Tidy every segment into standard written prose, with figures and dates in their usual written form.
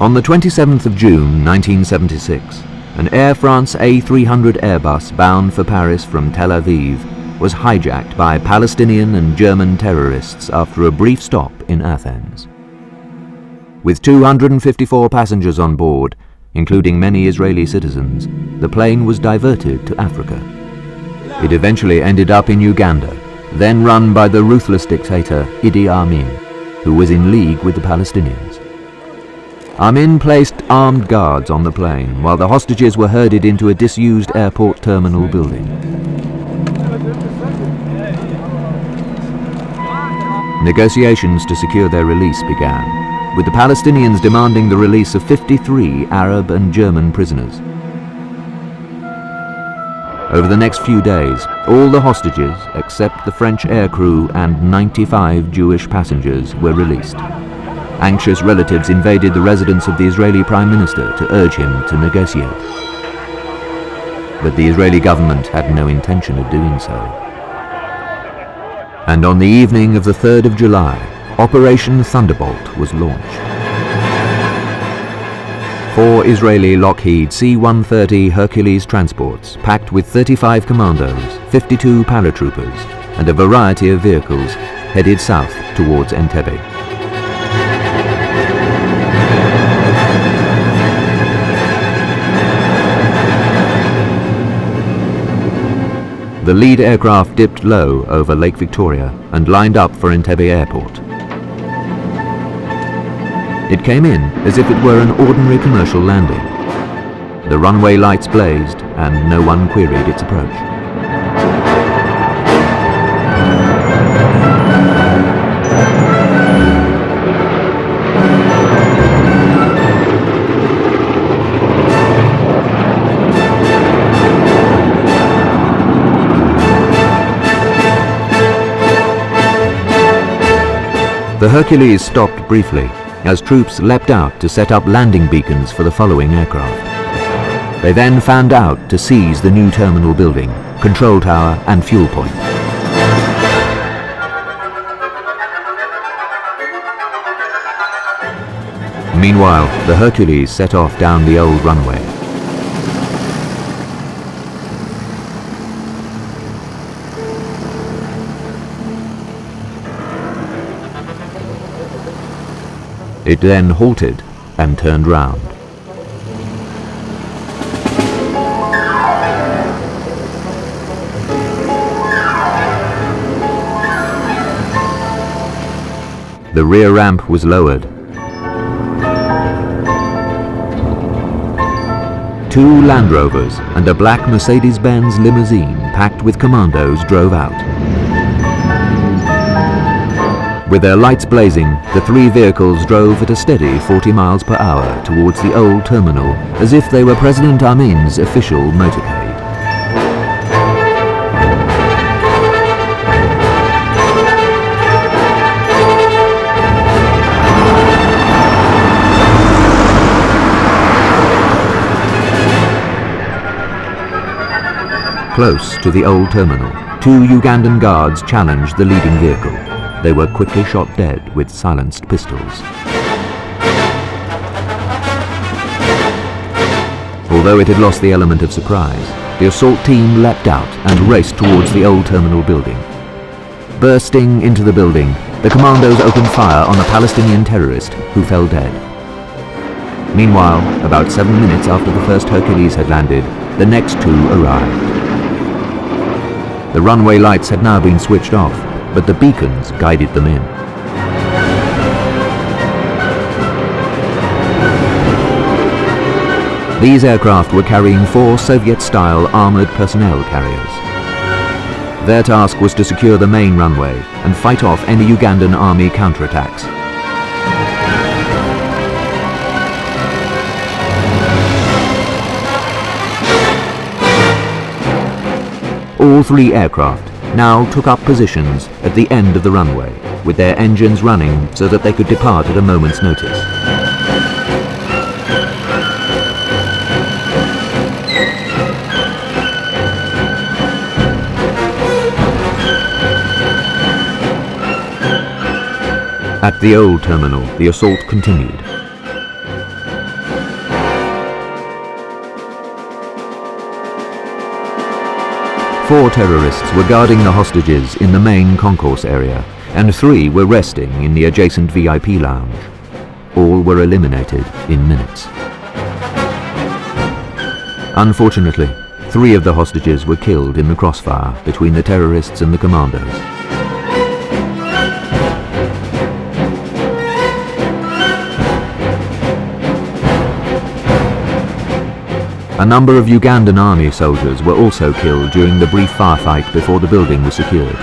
On the 27th of June 1976, an Air France A300 Airbus bound for Paris from Tel Aviv was hijacked by Palestinian and German terrorists after a brief stop in Athens. With 254 passengers on board, including many Israeli citizens, the plane was diverted to Africa. It eventually ended up in Uganda, then run by the ruthless dictator Idi Amin, who was in league with the Palestinians. Amin placed armed guards on the plane while the hostages were herded into a disused airport terminal building. Negotiations to secure their release began, with the Palestinians demanding the release of 53 Arab and German prisoners. Over the next few days, all the hostages, except the French aircrew and 95 Jewish passengers, were released. Anxious relatives invaded the residence of the Israeli Prime Minister to urge him to negotiate. But the Israeli government had no intention of doing so. And on the evening of the 3rd of July, Operation Thunderbolt was launched. 4 Israeli Lockheed C-130 Hercules transports, packed with 35 commandos, 52 paratroopers, and a variety of vehicles, headed south towards Entebbe. The lead aircraft dipped low over Lake Victoria and lined up for Entebbe Airport. It came in as if it were an ordinary commercial landing. The runway lights blazed and no one queried its approach. The Hercules stopped briefly as troops leapt out to set up landing beacons for the following aircraft. They then fanned out to seize the new terminal building, control tower and fuel point. Meanwhile, the Hercules set off down the old runway. It then halted and turned round. The rear ramp was lowered. 2 Land Rovers and a black Mercedes-Benz limousine packed with commandos drove out. With their lights blazing, the 3 vehicles drove at a steady 40 miles per hour towards the old terminal as if they were President Amin's official motorcade. Close to the old terminal, 2 Ugandan guards challenged the leading vehicle. They were quickly shot dead with silenced pistols. Although it had lost the element of surprise, the assault team leapt out and raced towards the old terminal building. Bursting into the building, the commandos opened fire on a Palestinian terrorist who fell dead. Meanwhile, about 7 minutes after the first Hercules had landed, the next 2 arrived. The runway lights had now been switched off, but the beacons guided them in. These aircraft were carrying 4 Soviet-style armoured personnel carriers. Their task was to secure the main runway and fight off any Ugandan army counterattacks. All 3 aircraft now took up positions at the end of the runway, with their engines running so that they could depart at a moment's notice. At the old terminal, the assault continued. 4 terrorists were guarding the hostages in the main concourse area, and 3 were resting in the adjacent VIP lounge. All were eliminated in minutes. Unfortunately, 3 of the hostages were killed in the crossfire between the terrorists and the commandos. A number of Ugandan army soldiers were also killed during the brief firefight before the building was secured.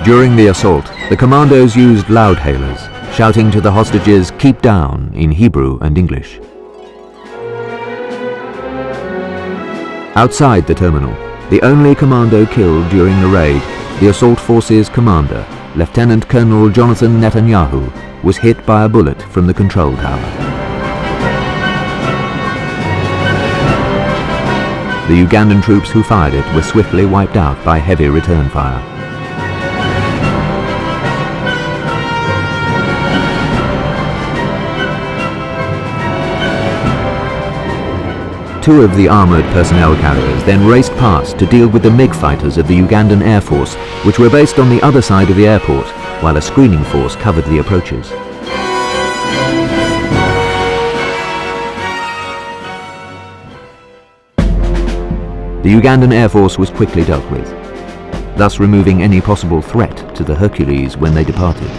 During the assault, the commandos used loudhailers, shouting to the hostages, "Keep down," in Hebrew and English. Outside the terminal, the only commando killed during the raid, the assault forces commander, Lieutenant Colonel Yonatan Netayahu, was hit by a bullet from the control tower. The Ugandan troops who fired it were swiftly wiped out by heavy return fire. Two of the armoured personnel carriers then raced past to deal with the MiG fighters of the Ugandan Air Force, which were based on the other side of the airport, while a screening force covered the approaches. The Ugandan Air Force was quickly dealt with, thus removing any possible threat to the Hercules when they departed.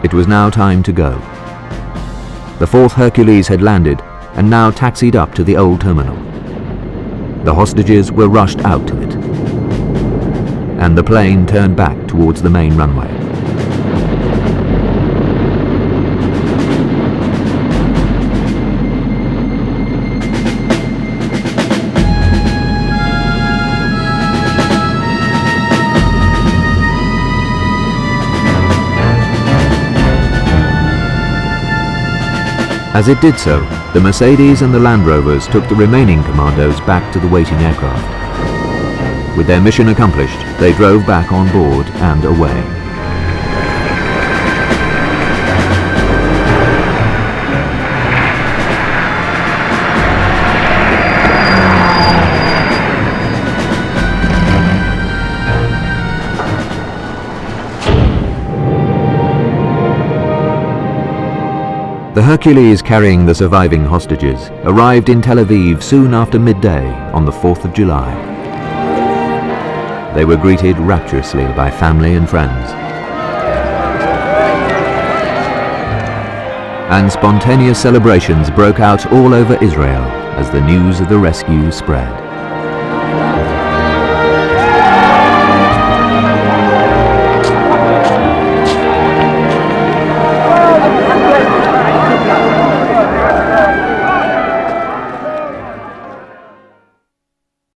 It was now time to go. The 4th Hercules had landed and now taxied up to the old terminal. The hostages were rushed out of it, and the plane turned back towards the main runway. As it did so, the Mercedes and the Land Rovers took the remaining commandos back to the waiting aircraft. With their mission accomplished, they drove back on board and away. The Hercules carrying the surviving hostages arrived in Tel Aviv soon after midday on the 4th of July. They were greeted rapturously by family and friends, and spontaneous celebrations broke out all over Israel as the news of the rescue spread.